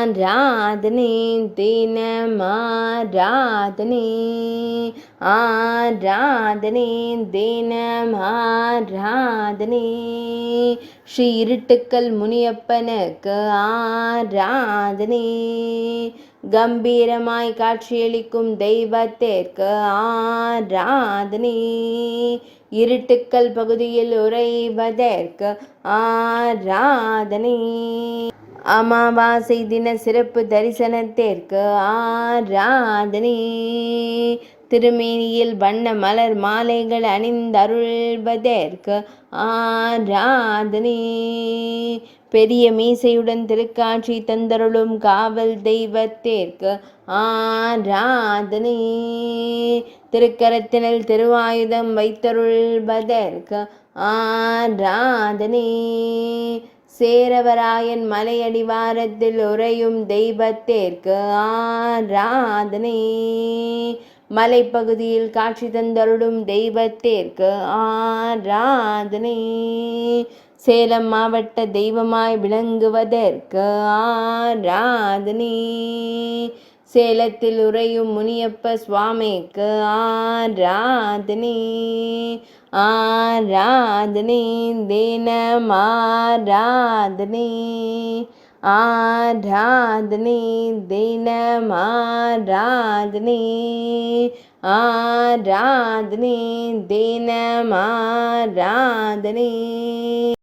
ஆராதனை தினமாராதனை ஆராதனை தினமாராதனை ஸ்ரீ இருட்டுக்கல் முனியப்பனுக்கு ஆராதனை கம்பீரமாய் காட்சியளிக்கும் தெய்வத்திற்கு ஆராதனை இருட்டுக்கல் பகுதியில் உறைவதற்கு ஆராதனை அமாவாசை தின சிறப்பு தரிசனத்திற்கு ஆராதனை திருமேனியில் வண்ண மலர் மாலைகள் அணிந்தருள்வதற்கு ஆராதனை பெரிய மீசையுடன் திருக்காட்சி தந்தருளும் காவல் தெய்வத்திற்கு ஆராதனை திருக்கரத்தினில் திருவாயுதம் வைத்தருள்வதற்கு ஆராதனை சேரவராயன் மலையடிவாரத்தில் உறையும் தெய்வத்திற்கு ஆராதனை மலைப்பகுதியில் காட்சி தந்தருளும் தெய்வத்திற்கு ஆராதனை சேலம் மாவட்ட தெய்வமாய் விளங்குவதற்கு ஆராதனை சேலத்தில் உறையும் முனியப்ப சுவாமிக்கு ஆராதனை ஆராதனை தினமாராதனை ஆராதனை தினமாராதனை ஆராதனை தினமாராதனை